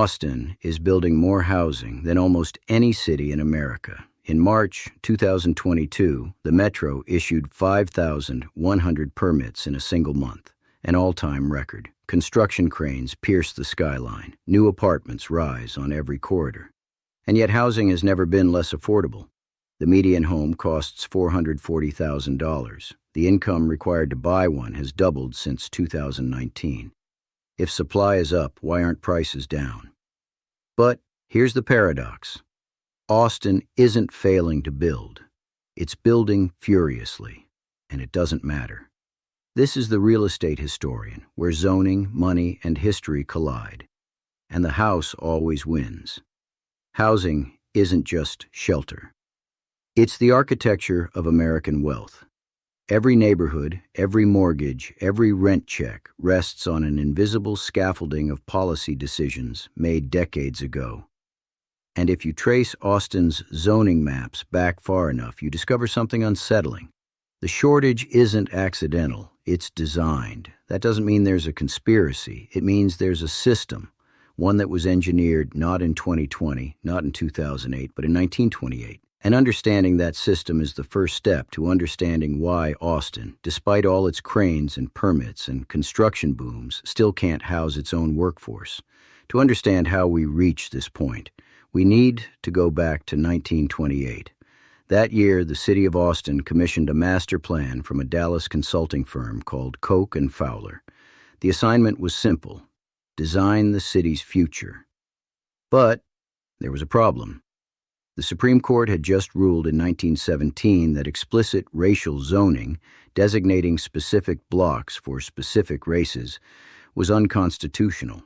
Austin is building more housing than almost any city in America. In March 2022, the Metro issued 5,100 permits in a single month, an all-time record. Construction cranes pierce the skyline. New apartments rise on every corridor. And yet housing has never been less affordable. The median home costs $440,000. The income required to buy one has doubled since 2019. If supply is up, why aren't prices down? But here's the paradox. Austin isn't failing to build. It's building furiously, and it doesn't matter. This is the real estate historian, where zoning, money, and history collide. And the house always wins. Housing isn't just shelter. It's the architecture of American wealth. Every neighborhood, every mortgage, every rent check rests on an invisible scaffolding of policy decisions made decades ago. And if you trace Austin's zoning maps back far enough, you discover something unsettling. The shortage isn't accidental, it's designed. That doesn't mean there's a conspiracy. It means there's a system, one that was engineered not in 2020, not in 2008, but in 1928. And understanding that system is the first step to understanding why Austin, despite all its cranes and permits and construction booms, still can't house its own workforce. To understand how we reach this point, we need to go back to 1928. That year, the city of Austin commissioned a master plan from a Dallas consulting firm called Koch Fowler. The assignment was simple: design the city's future. But there was a problem. The Supreme Court had just ruled in 1917 that explicit racial zoning, designating specific blocks for specific races, was unconstitutional.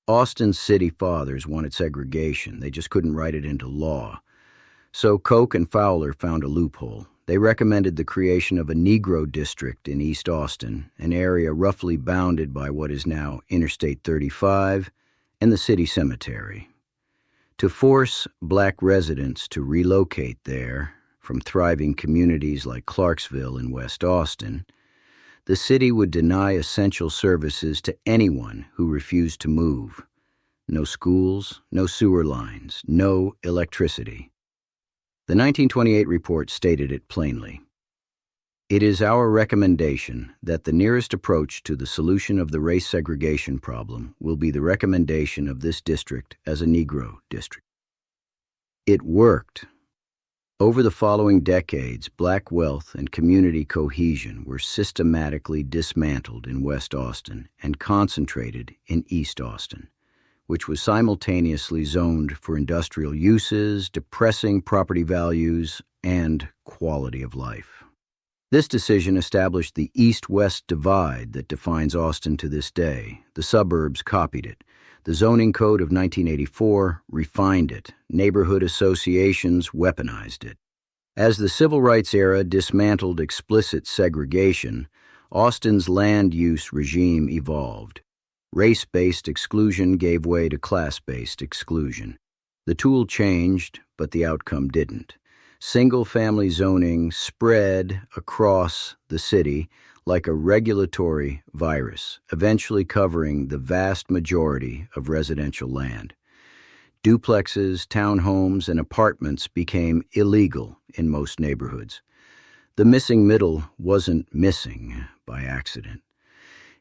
Austin's city fathers wanted segregation. They just couldn't write it into law. So Koch and Fowler found a loophole. They recommended the creation of a Negro district in East Austin, an area roughly bounded by what is now Interstate 35 and the city cemetery. To force black residents to relocate there from thriving communities like Clarksville in West Austin, the city would deny essential services to anyone who refused to move. No schools, no sewer lines, no electricity. The 1928 report stated it plainly. It is our recommendation that the nearest approach to the solution of the race segregation problem will be the recommendation of this district as a Negro district. It worked. Over the following decades, black wealth and community cohesion were systematically dismantled in West Austin and concentrated in East Austin, which was simultaneously zoned for industrial uses, depressing property values, and quality of life. This decision established the east-west divide that defines Austin to this day. The suburbs copied it. The zoning code of 1984 refined it. Neighborhood associations weaponized it. As the civil rights era dismantled explicit segregation, Austin's land use regime evolved. Race-based exclusion gave way to class-based exclusion. The tool changed, but the outcome didn't. Single-family zoning spread across the city like a regulatory virus, eventually covering the vast majority of residential land. Duplexes, townhomes, and apartments became illegal in most neighborhoods. The missing middle wasn't missing by accident.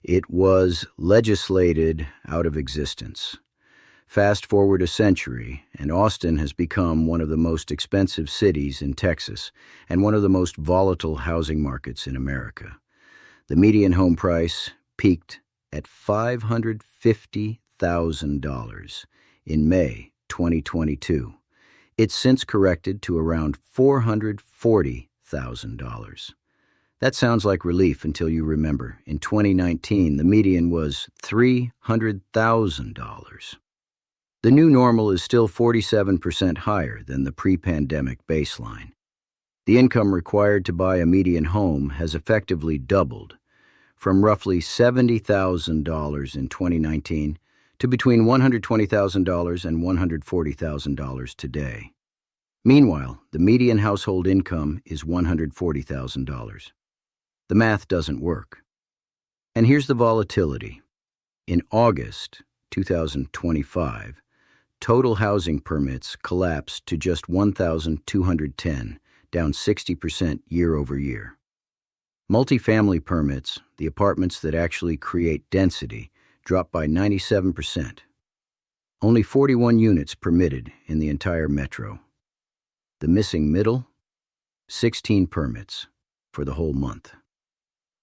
It was legislated out of existence. Fast forward a century, and Austin has become one of the most expensive cities in Texas and one of the most volatile housing markets in America. The median home price peaked at $550,000 in May 2022. It's since corrected to around $440,000. That sounds like relief until you remember, in 2019, the median was $300,000. The new normal is still 47% higher than the pre-pandemic baseline. The income required to buy a median home has effectively doubled, from roughly $70,000 in 2019 to between $120,000 and $140,000 today. Meanwhile, the median household income is $140,000. The math doesn't work. And here's the volatility. In August 2025, total housing permits collapsed to just 1,210, down 60% year over year. Multifamily permits, the apartments that actually create density, dropped by 97%. Only 41 units permitted in the entire metro. The missing middle? 16 permits for the whole month.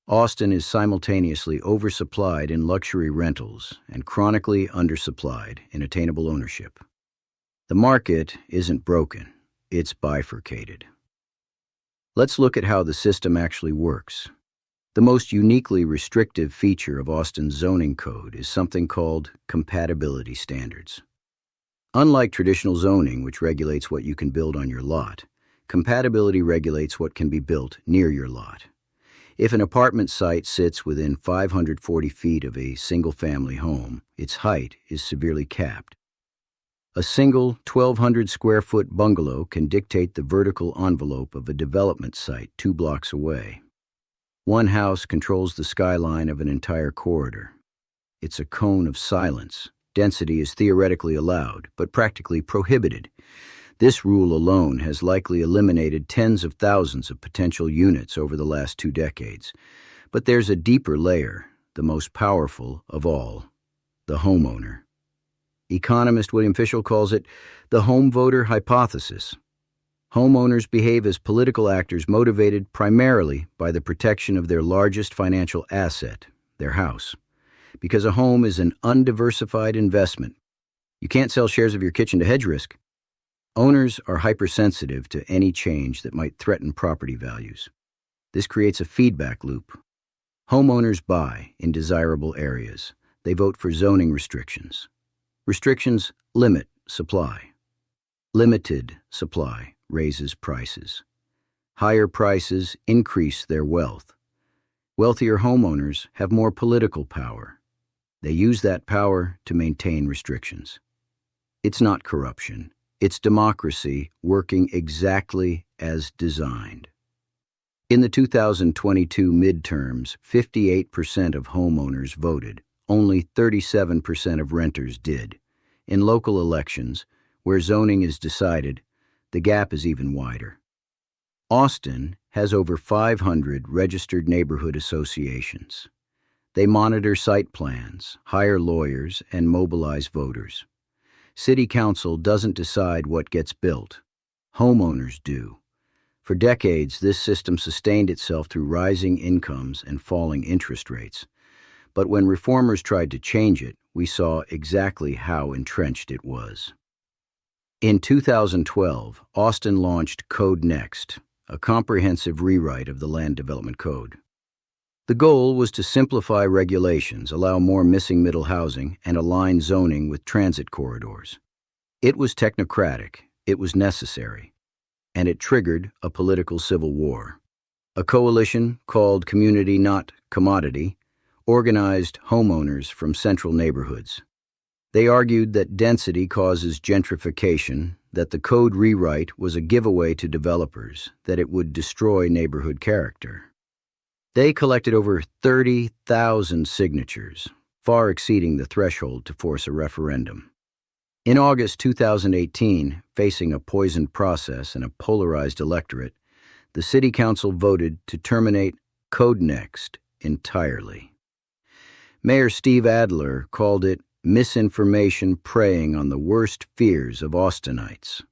Austin is simultaneously oversupplied in luxury rentals and chronically undersupplied in attainable ownership. The market isn't broken, it's bifurcated. Let's look at how the system actually works. The most uniquely restrictive feature of Austin's zoning code is something called Compatibility Standards. Unlike traditional zoning, which regulates what you can build on your lot, compatibility regulates what can be built near your lot. If an apartment site sits within 540 feet of a single-family home, its height is severely capped. A single 1,200-square-foot bungalow can dictate the vertical envelope of a development site 2 blocks away. One house controls the skyline of an entire corridor. It's a cone of silence. Density is theoretically allowed, but practically prohibited. This rule alone has likely eliminated tens of thousands of potential units over the last 2 decades. But there's a deeper layer, the most powerful of all: the homeowner. Economist William Fischel calls it the Homevoter Hypothesis. Homeowners behave as political actors motivated primarily by the protection of their largest financial asset, their house. Because a home is an undiversified investment, you can't sell shares of your kitchen to hedge risk. Owners are hypersensitive to any change that might threaten property values. This creates a feedback loop. Homeowners buy in desirable areas. They vote for zoning restrictions. Restrictions limit supply. Limited supply raises prices. Higher prices increase their wealth. Wealthier homeowners have more political power. They use that power to maintain restrictions. It's not corruption. It's democracy working exactly as designed. In the 2022 midterms, 58% of homeowners voted. Only 37% of renters did. In local elections, where zoning is decided, the gap is even wider. Austin has over 500 registered neighborhood associations. They monitor site plans, hire lawyers, and mobilize voters. City Council doesn't decide what gets built. Homeowners do. For decades, this system sustained itself through rising incomes and falling interest rates. But when reformers tried to change it, we saw exactly how entrenched it was. In 2012, Austin launched CodeNEXT, a comprehensive rewrite of the Land Development Code. The goal was to simplify regulations, allow more missing middle housing, and align zoning with transit corridors. It was technocratic, it was necessary, and it triggered a political civil war. A coalition called Community Not Commodity organized homeowners from central neighborhoods. They argued that density causes gentrification, that the code rewrite was a giveaway to developers, that it would destroy neighborhood character. They collected over 30,000 signatures, far exceeding the threshold to force a referendum. In August 2018, facing a poisoned process and a polarized electorate, the City Council voted to terminate CodeNEXT entirely. Mayor Steve Adler called it misinformation preying on the worst fears of Austinites.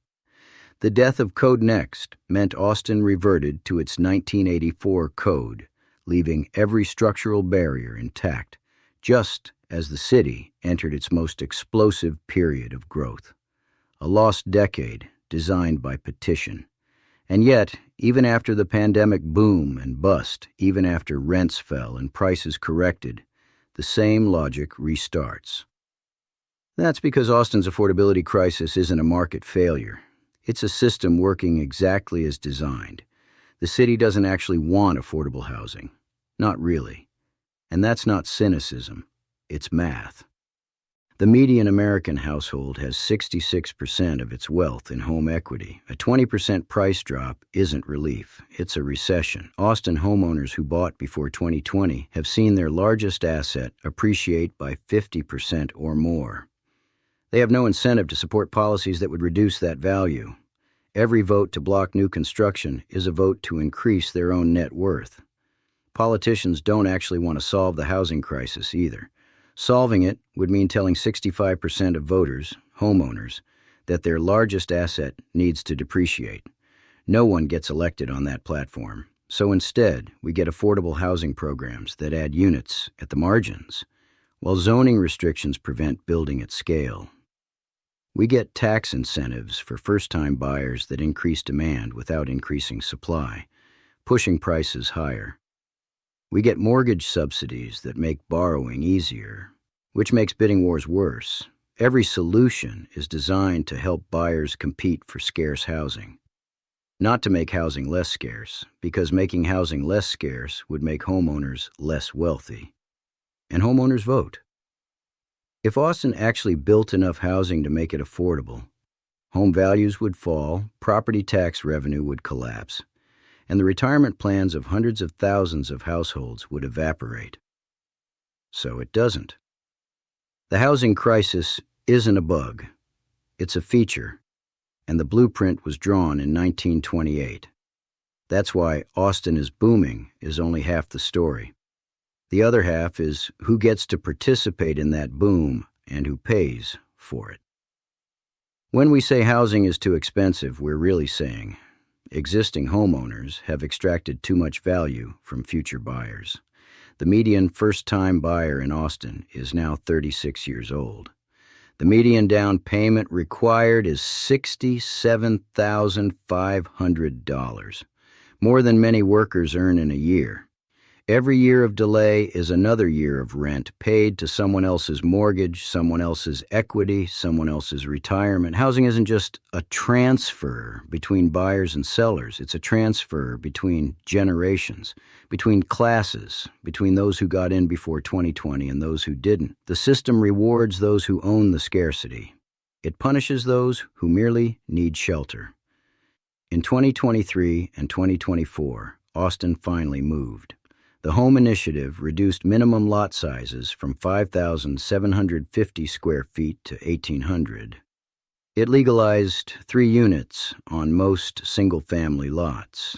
The death of CodeNEXT meant Austin reverted to its 1984 code, leaving every structural barrier intact, just as the city entered its most explosive period of growth. A lost decade designed by petition. And yet, even after the pandemic boom and bust, even after rents fell and prices corrected, the same logic restarts. That's because Austin's affordability crisis isn't a market failure. It's a system working exactly as designed. The city doesn't actually want affordable housing. Not really. And that's not cynicism. It's math. The median American household has 66% of its wealth in home equity. A 20% price drop isn't relief, it's a recession. Austin homeowners who bought before 2020 have seen their largest asset appreciate by 50% or more. They have no incentive to support policies that would reduce that value. Every vote to block new construction is a vote to increase their own net worth. Politicians don't actually want to solve the housing crisis either. Solving it would mean telling 65% of voters, homeowners, that their largest asset needs to depreciate. No one gets elected on that platform. So instead, we get affordable housing programs that add units at the margins, while zoning restrictions prevent building at scale. We get tax incentives for first-time buyers that increase demand without increasing supply, pushing prices higher. We get mortgage subsidies that make borrowing easier, which makes bidding wars worse. Every solution is designed to help buyers compete for scarce housing, not to make housing less scarce, because making housing less scarce would make homeowners less wealthy. And homeowners vote. If Austin actually built enough housing to make it affordable, home values would fall, property tax revenue would collapse, and the retirement plans of hundreds of thousands of households would evaporate. So it doesn't. The housing crisis isn't a bug. It's a feature, and the blueprint was drawn in 1928. That's why Austin is booming is only half the story. The other half is who gets to participate in that boom and who pays for it. When we say housing is too expensive, we're really saying existing homeowners have extracted too much value from future buyers. The median first-time buyer in Austin is now 36 years old. The median down payment required is $67,500, more than many workers earn in a year. Every year of delay is another year of rent paid to someone else's mortgage, someone else's equity, someone else's retirement. Housing isn't just a transfer between buyers and sellers. It's a transfer between generations, between classes, between those who got in before 2020 and those who didn't. The system rewards those who own the scarcity. It punishes those who merely need shelter. In 2023 and 2024, Austin finally moved. The Home Initiative reduced minimum lot sizes from 5,750 square feet to 1,800. It legalized 3 units on most single-family lots.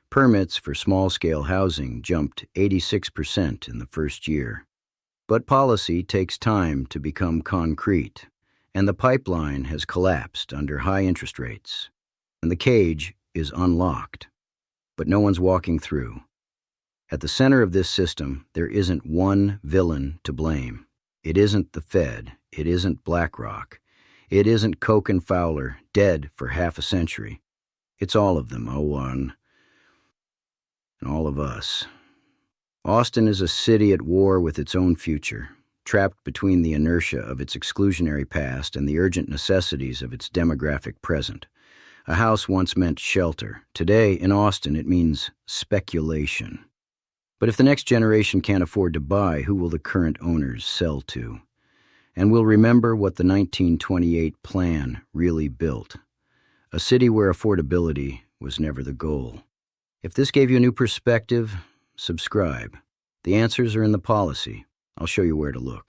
Permits for small-scale housing jumped 86% in the first year. But policy takes time to become concrete, and the pipeline has collapsed under high interest rates. And the cage is unlocked, but no one's walking through. At the center of this system, there isn't one villain to blame. It isn't the Fed. It isn't BlackRock. It isn't Koch and Fowler, dead for half a century. It's all of them, and all of us. Austin is a city at war with its own future, trapped between the inertia of its exclusionary past and the urgent necessities of its demographic present. A house once meant shelter. Today, in Austin, it means speculation. But if the next generation can't afford to buy, who will the current owners sell to? And we'll remember what the 1928 plan really built. A city where affordability was never the goal. If this gave you a new perspective, subscribe. The answers are in the policy. I'll show you where to look.